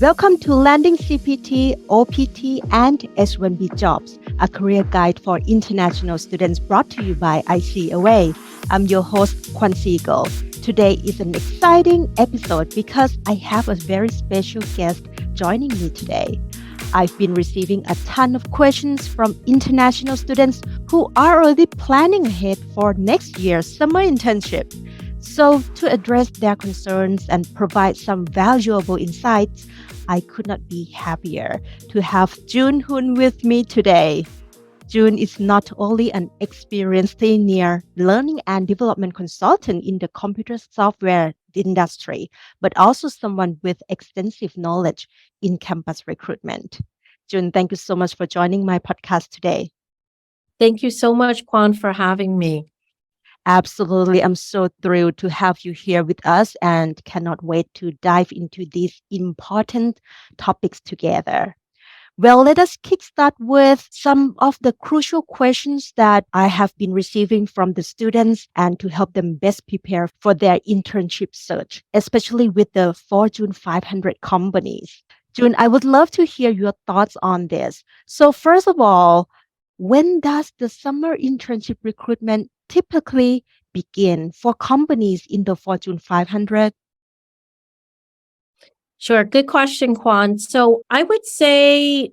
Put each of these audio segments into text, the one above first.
Welcome to Landing CPT, OPT, and H-1B Jobs, a career guide for international students brought to you by ICAA. I'm your host, Kwan Siegel. Today is an exciting episode because I have a very special guest joining me today. I've been receiving a ton of questions from international students who are already planning ahead for next year's summer internship. So to address their concerns and provide some valuable insights, I could not be happier to have Huynh with me today. Huynh is not only an experienced senior learning and development consultant in the computer software industry, but also someone with extensive knowledge in campus recruitment. Huynh, thank you so much for joining my podcast today. Thank you so much, Kwan, for having me. Absolutely. I'm so thrilled to have you here with us and cannot wait to dive into these important topics together. Well, let us kickstart with some of the crucial questions that I have been receiving from the students and to help them best prepare for their internship search, especially with the Fortune 500 companies. Huynh, I would love to hear your thoughts on this. So first of all, when does the summer internship recruitment typically begin for companies in the Fortune 500? Sure. Good question, Kwan. So I would say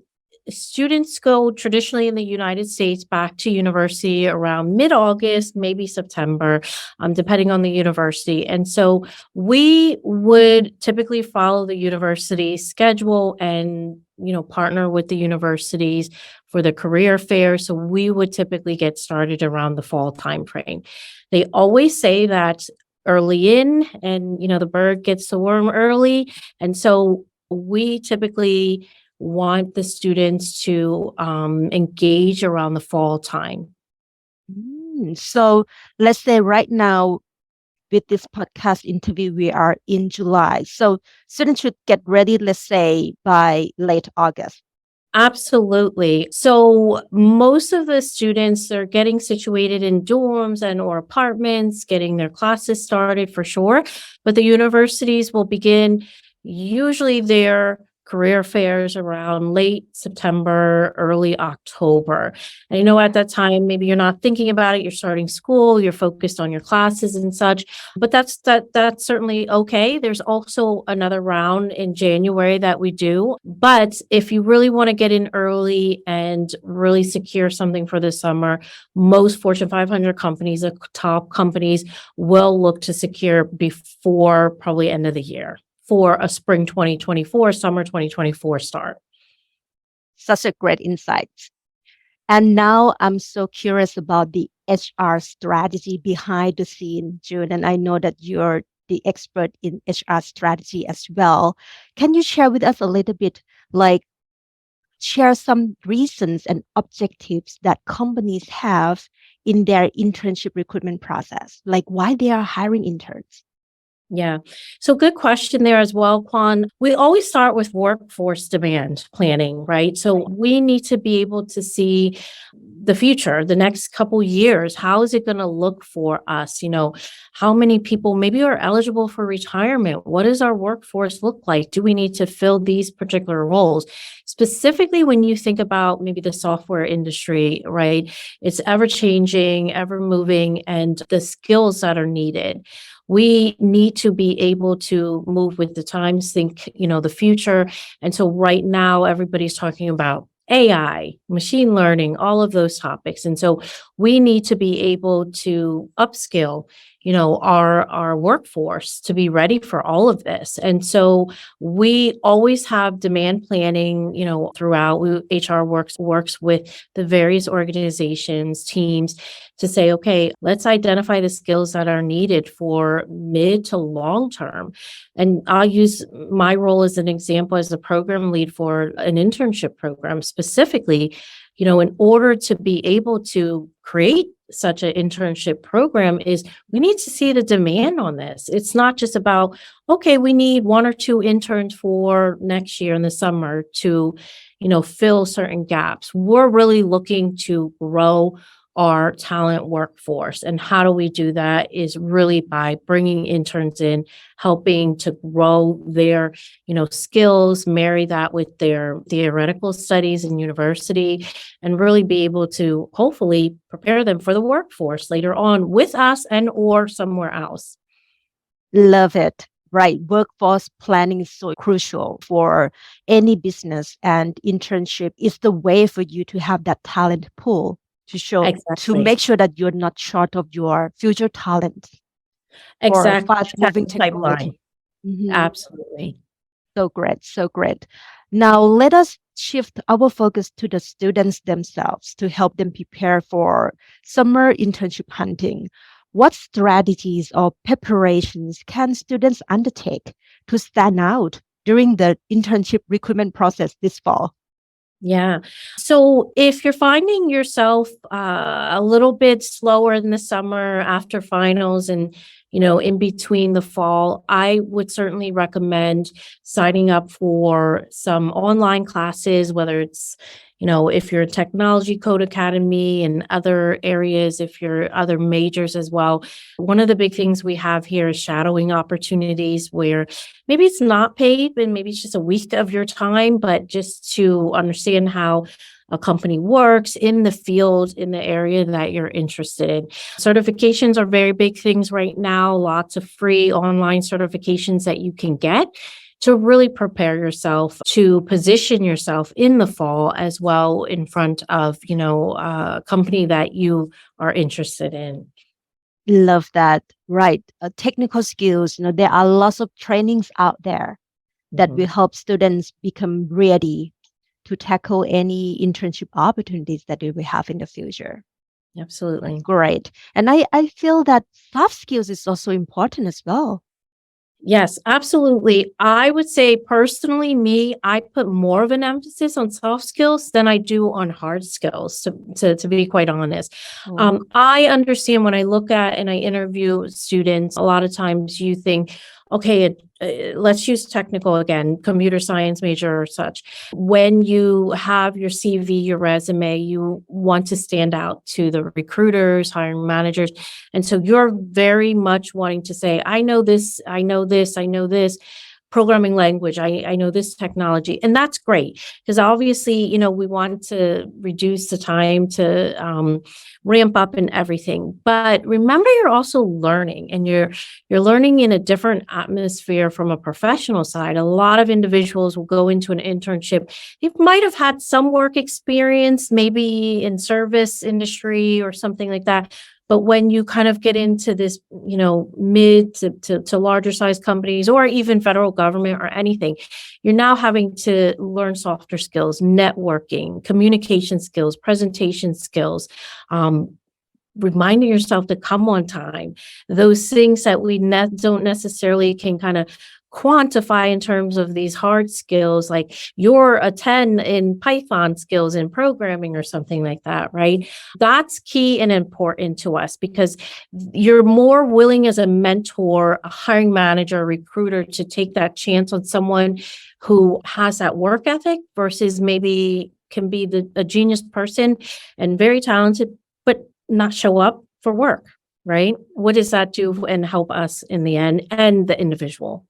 students go traditionally in the United States back to university around mid-August, maybe September, depending on the university. And so we would typically follow the university schedule and partner with the universities for the career fair. So we would typically get started around the fall timeframe. They always say that early in and, the bird gets the worm early. And so we typically want the students to engage around the fall time. So let's say right now, with this podcast interview, we are in July. So students should get ready, let's say, by late August. Absolutely. So most of the students are getting situated in dorms and or apartments, getting their classes started for sure. But the universities will begin usually their career fairs around late September, early October. And at that time, maybe you're not thinking about it. You're starting school, you're focused on your classes and such, but that's certainly okay. There's also another round in January that we do. But if you really want to get in early and really secure something for the summer, most Fortune 500 companies, the top companies, will look to secure before probably end of the year for a spring 2024, summer 2024 start. Such a great insight. And now I'm so curious about the HR strategy behind the scene, Huynh, and I know that you're the expert in HR strategy as well. Can you share with us a little bit, share some reasons and objectives that companies have in their internship recruitment process, like why they are hiring interns? Yeah. So good question there as well, Kwan. We always start with workforce demand planning, right? So we need to be able to see the future, the next couple years. How is it going to look for us? How many people maybe are eligible for retirement? What does our workforce look like? Do we need to fill these particular roles? Specifically, when you think about maybe the software industry, right? It's ever changing, ever moving, and the skills that are needed. We need to be able to move with the times, think, the future. And so right now, everybody's talking about AI, machine learning, all of those topics. And so we need to be able to upskill, our workforce to be ready for all of this. And so we always have demand planning, throughout. HR works with the various organizations, teams to say, okay, let's identify the skills that are needed for mid to long term. And I'll use my role as an example as a program lead for an internship program specifically. In order to be able to create such an internship program is we need to see the demand on this. It's not just about, okay, we need 1 or 2 interns for next year in the summer to, fill certain gaps. We're really looking to grow our talent workforce. And how do we do that is really by bringing interns in, helping to grow their, skills, marry that with their theoretical studies in university, and really be able to hopefully prepare them for the workforce later on with us and or somewhere else. Love it. Right. Workforce planning is so crucial for any business, and internship is the way for you to have that talent pool to Exactly. make sure that you're not short of your future talent for Exactly. fast moving technology. Pipeline. Absolutely. So great. So great. Now let us shift our focus to the students themselves to help them prepare for summer internship hunting. What strategies or preparations can students undertake to stand out during the internship recruitment process this fall? Yeah. So if you're finding yourself a little bit slower in the summer after finals and, in between the fall, I would certainly recommend signing up for some online classes, whether it's, if you're a technology code academy and other areas, if you're other majors as well. One of the big things we have here is shadowing opportunities where maybe it's not paid, and maybe it's just a week of your time, but just to understand how a company works in the field, in the area that you're interested in. Certifications are very big things right now, lots of free online certifications that you can get to really prepare yourself to position yourself in the fall as well in front of, a company that you are interested in. Love that. Right. Technical skills, there are lots of trainings out there that will help students become ready to tackle any internship opportunities that we will have in the future. Absolutely. Great. And I feel that soft skills is also important as well. Yes, absolutely. I would say personally, I put more of an emphasis on soft skills than I do on hard skills, to be quite honest. I understand when I look at and I interview students, a lot of times you think, okay, let's use technical again, computer science major or such. When you have your CV, your resume, you want to stand out to the recruiters, hiring managers. And so you're very much wanting to say, I know this, I know this, I know this programming language, I know this technology. And that's great because obviously, we want to reduce the time to ramp up and everything. But remember, you're also learning, and you're learning in a different atmosphere from a professional side. A lot of individuals will go into an internship. They might have had some work experience, maybe in service industry or something like that. But when you kind of get into this, mid to larger size companies or even federal government or anything, you're now having to learn softer skills, networking, communication skills, presentation skills, reminding yourself to come on time. Those things that we don't necessarily can kind of quantify in terms of these hard skills, like you're a 10 in Python skills in programming or something like that, right? That's key and important to us because you're more willing as a mentor, a hiring manager, a recruiter to take that chance on someone who has that work ethic versus maybe can be a genius person and very talented, but not show up for work, right? What does that do and help us in the end and the individual?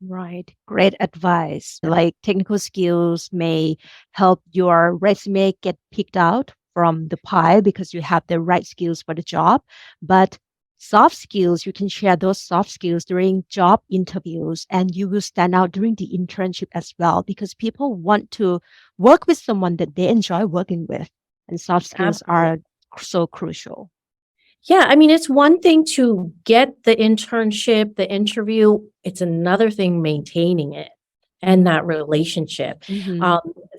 Right. Great advice. Like technical skills may help your resume get picked out from the pile because you have the right skills for the job. But soft skills, you can share those soft skills during job interviews and you will stand out during the internship as well because people want to work with someone that they enjoy working with. And soft skills are so crucial. Yeah, I mean, it's one thing to get the internship, the interview. It's another thing maintaining it and that relationship.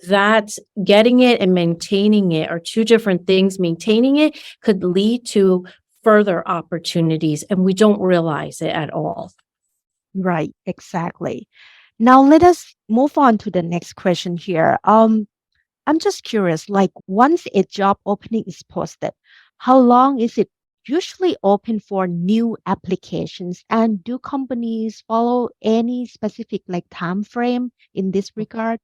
That getting it and maintaining it are two different things. Maintaining it could lead to further opportunities, and we don't realize it at all. Right, exactly. Now let us move on to the next question here. I'm just curious, like once a job opening is posted, how long is it usually open for new applications? And do companies follow any specific like time frame in this regard?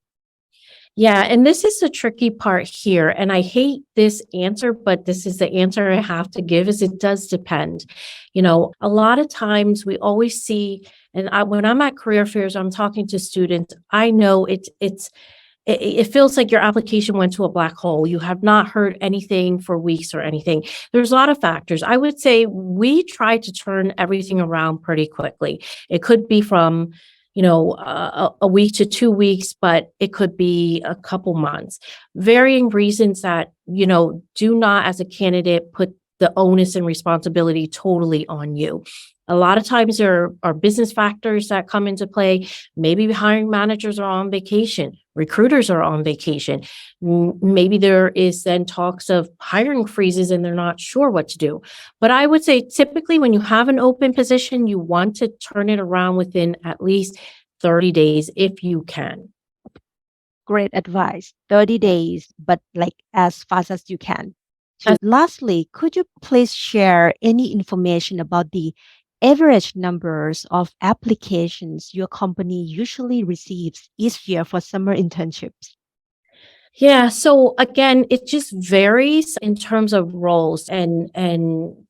Yeah, and this is the tricky part here. And I hate this answer, but this is the answer I have to give is it does depend. A lot of times we always see, and when I'm at career fairs, I'm talking to students, I know it feels like your application went to a black hole. You have not heard anything for weeks or anything. There's a lot of factors. I would say we try to turn everything around pretty quickly. It could be from a week to 2 weeks, but it could be a couple months. Varying reasons that, do not, as a candidate, put the onus and responsibility totally on you. A lot of times there are business factors that come into play. Maybe hiring managers are on vacation. Recruiters are on vacation. Maybe there is then talks of hiring freezes and they're not sure what to do. But I would say typically when you have an open position, you want to turn it around within at least 30 days if you can. Great advice. 30 days, but like as fast as you can. Lastly, could you please share any information about the average numbers of applications your company usually receives each year for summer internships? Yeah. So again, it just varies in terms of roles and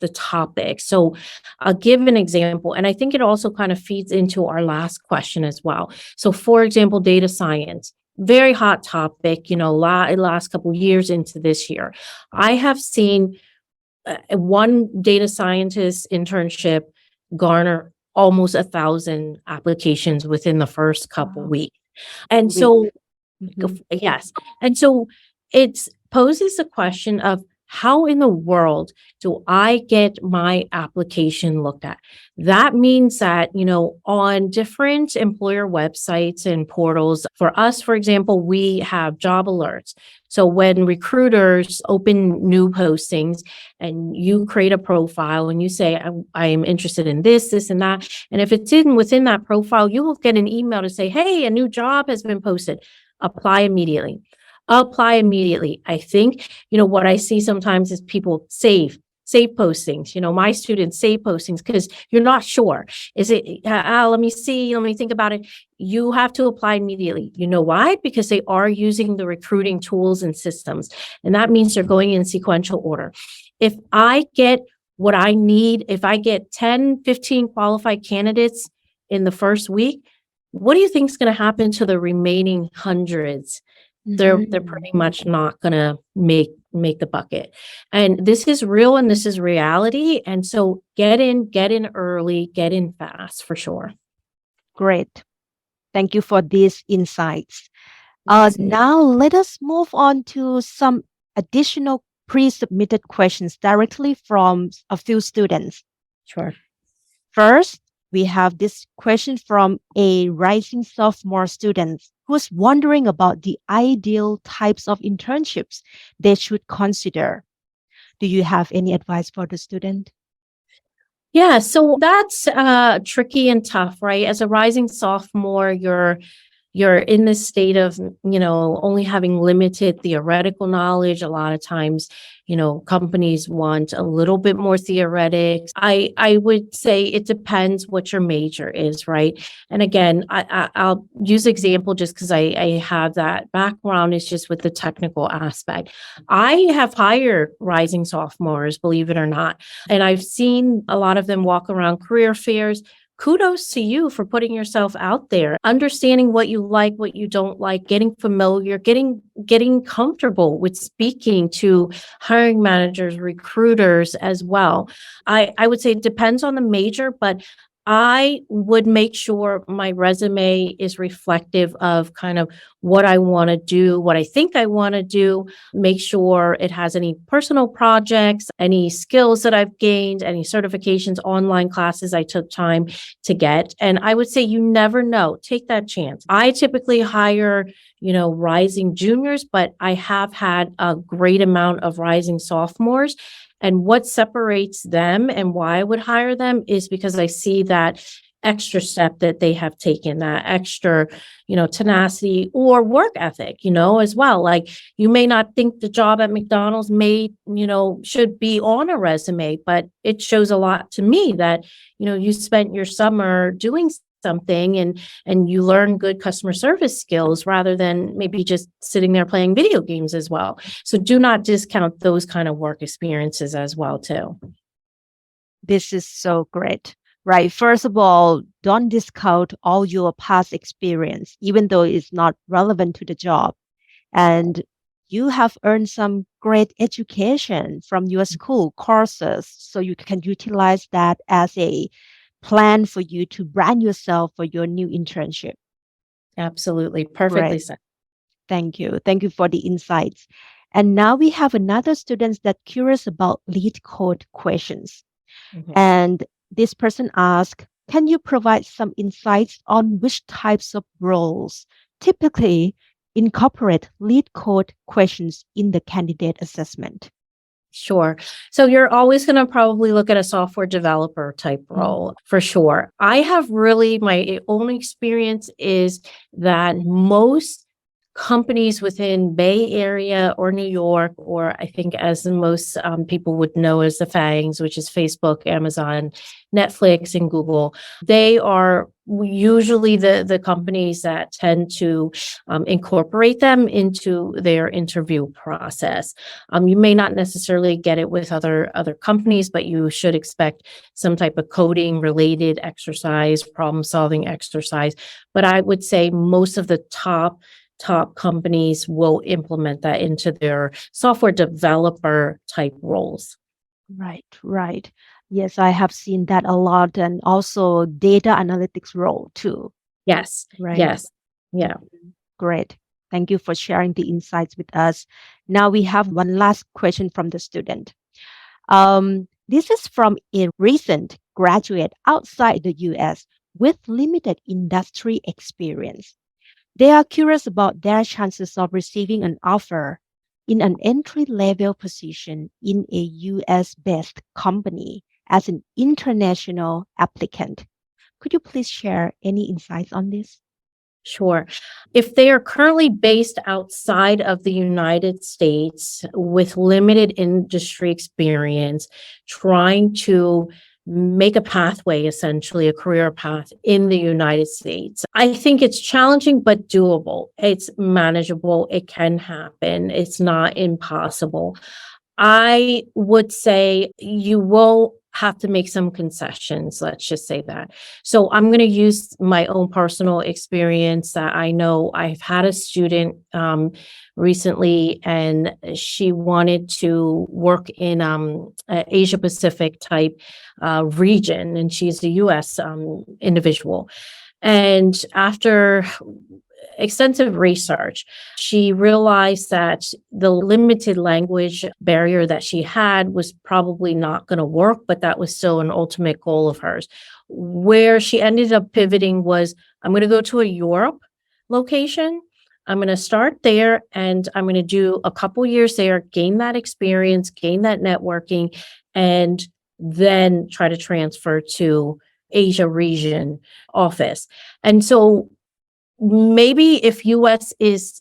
the topic. So I'll give an example, and I think it also kind of feeds into our last question as well. So for example, data science, very hot topic, last couple of years into this year. I have seen one data scientist internship garner almost 1,000 applications within the first couple weeks. And so, yes. And so it poses the question of how in the world do I get my application looked at? That means that, on different employer websites and portals, for us, for example, we have job alerts. So when recruiters open new postings and you create a profile and you say, I am interested in this, and that. And if it's within that profile, you will get an email to say, hey, a new job has been posted. Apply immediately. I think, what I see sometimes is people save postings. My students save postings because you're not sure. Is it, let me see, let me think about it. You have to apply immediately. You know why? Because they are using the recruiting tools and systems. And that means they're going in sequential order. If I get what I need, if I get 10, 15 qualified candidates in the first week, what do you think is going to happen to the remaining hundreds? They're pretty much not going to make the bucket. And this is real and this is reality. And so get in early, get in fast for sure. Great. Thank you for these insights. Now let us move on to some additional pre-submitted questions directly from a few students. Sure. First, we have this question from a rising sophomore student who's wondering about the ideal types of internships they should consider. Do you have any advice for the student? Yeah, so that's tricky and tough, right? As a rising sophomore, you're in this state of, only having limited theoretical knowledge. A lot of times, companies want a little bit more theoretics. I would say it depends what your major is, right? And again, I'll use example just because I have that background is just with the technical aspect. I have hired rising sophomores, believe it or not, and I've seen a lot of them walk around career fairs. Kudos to you for putting yourself out there, understanding what you like, what you don't like, getting familiar, getting comfortable with speaking to hiring managers, recruiters as well. I would say it depends on the major, but I would make sure my resume is reflective of kind of what I want to do, what I think I want to do. Make sure it has any personal projects, any skills that I've gained, any certifications, online classes I took time to get. And I would say you never know. Take that chance. I typically hire, rising juniors, but I have had a great amount of rising sophomores. And what separates them and why I would hire them is because I see that extra step that they have taken, that extra, tenacity or work ethic, as well. Like you may not think the job at McDonald's should be on a resume, but it shows a lot to me that, you spent your summer doing something and you learn good customer service skills rather than maybe just sitting there playing video games as well. So do not discount those kind of work experiences as well too. This is so great, right? First of all, don't discount all your past experience, even though it's not relevant to the job. And you have earned some great education from your school courses, so you can utilize that as a plan for you to brand yourself for your new internship. Absolutely. Perfectly Great. said. Thank you. Thank you for the insights. And now we have another student that's curious about Leetcode questions. Mhm. And this person asked, can you provide some insights on which types of roles typically incorporate Leetcode questions in the candidate assessment? Sure. So you're always going to probably look at a software developer type role for sure. I have really, my own experience is that most companies within Bay Area or New York, or I think as the most people would know as the FANGs, which is Facebook, Amazon, Netflix, and Google, they are usually the companies that tend to incorporate them into their interview process. You may not necessarily get it with other companies, but you should expect some type of coding related exercise, problem solving exercise. But I would say most of the top companies will implement that into their software developer type roles. Right. Yes, I have seen that a lot, and also data analytics role too. Yes. Right. Yes. Yeah. Great. Thank you for sharing the insights with us. Now we have one last question from the student. This is from a recent graduate outside the US with limited industry experience. They are curious about their chances of receiving an offer in an entry-level position in a US-based company as an international applicant. Could you please share any insights on this? Sure. If they are currently based outside of the United States with limited industry experience, trying to make a pathway, essentially a career path in the United States, I think it's challenging, but doable. It's manageable. It can happen. It's not impossible. I would say you will have to make some concessions. Let's just say that. So I'm going to use my own personal experience that I know. I've had a student recently, and she wanted to work in Asia Pacific type region, and she's a U.S. Individual. And after extensive research, she realized that the limited language barrier that she had was probably not going to work, but that was still an ultimate goal of hers. Where she ended up pivoting was, I'm going to go to a Europe location. I'm going to start there and I'm going to do a couple years there, gain that experience, gain that networking, and then try to transfer to Asia region office. And so maybe if US is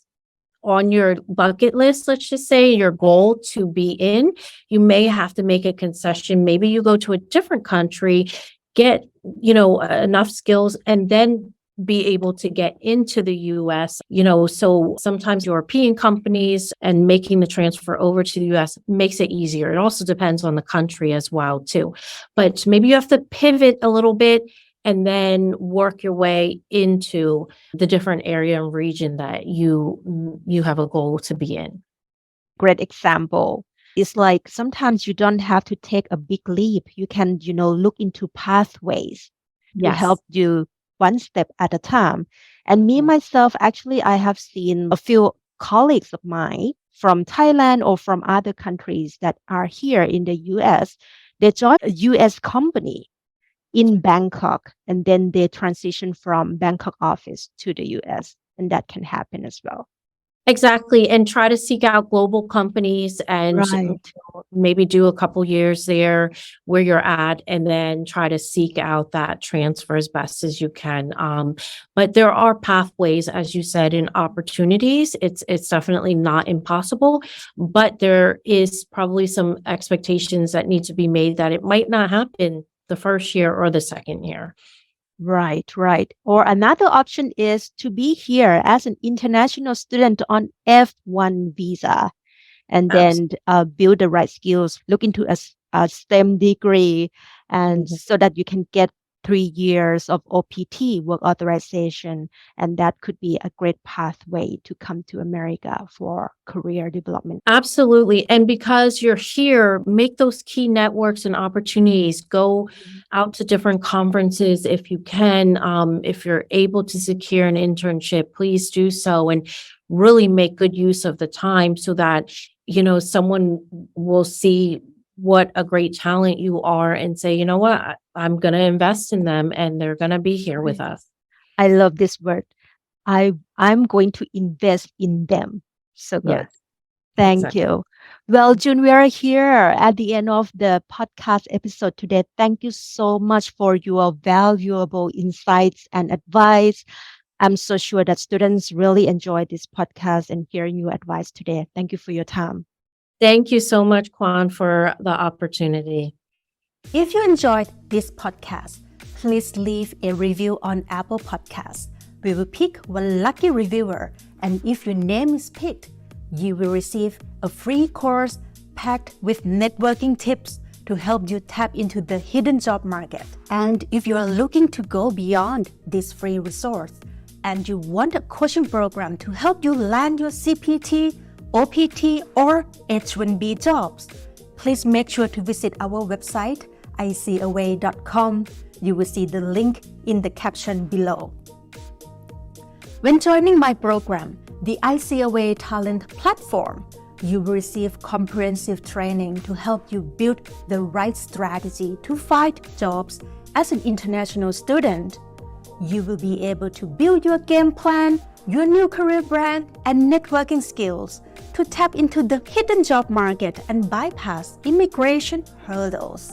on your bucket list, let's just say your goal to be in, you may have to make a concession. Maybe you go to a different country, get, enough skills, and then be able to get into the US. So sometimes European companies and making the transfer over to the US makes it easier. It also depends on the country as well, too. But maybe you have to pivot a little bit and then work your way into the different area and region that you have a goal to be in. Great example. It's like sometimes you don't have to take a big leap. You can, look into pathways to help you one step at a time. And me, myself, actually, I have seen a few colleagues of mine from Thailand or from other countries that are here in the US. They joined a US company in Bangkok, and then they transition from Bangkok office to the US. And that can happen as well. Exactly. And try to seek out global companies and maybe do a couple years there where you're at, and then try to seek out that transfer as best as you can. But there are pathways, as you said, and opportunities. It's definitely not impossible, but there is probably some expectations that need to be made that it might not happen the first year or the second year. Right, right. Or another option is to be here as an international student on F1 visa and then build the right skills, look into a STEM degree, and Absolutely. so that you can get 3 years of OPT, work authorization. And that could be a great pathway to come to America for career development. Absolutely. And because you're here, make those key networks and opportunities. Go out to different conferences if you can. If you're able to secure an internship, please do so and really make good use of the time so that, someone will see what a great talent you are and say, you know what, I'm going to invest in them and they're going to be here with us. I love this word. I'm going to invest in them. So good. Yes, Thank exactly. you. Well, June, we are here at the end of the podcast episode today. Thank you so much for your valuable insights and advice. I'm so sure that students really enjoyed this podcast and hearing your advice today. Thank you for your time. Thank you so much, Kwan, for the opportunity. If you enjoyed this podcast, please leave a review on Apple Podcasts. We will pick one lucky reviewer, and if your name is picked, you will receive a free course packed with networking tips to help you tap into the hidden job market. And if you are looking to go beyond this free resource and you want a coaching program to help you land your CPT, OPT, or H1B jobs, please make sure to visit our website, icaway.com. You will see the link in the caption below. When joining my program, the ICAWay Talent Platform, you will receive comprehensive training to help you build the right strategy to find jobs as an international student. You will be able to build your game plan, your new career brand, and networking skills to tap into the hidden job market and bypass immigration hurdles.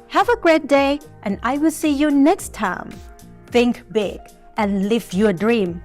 Have a great day, and I will see you next time. Think big and live your dream.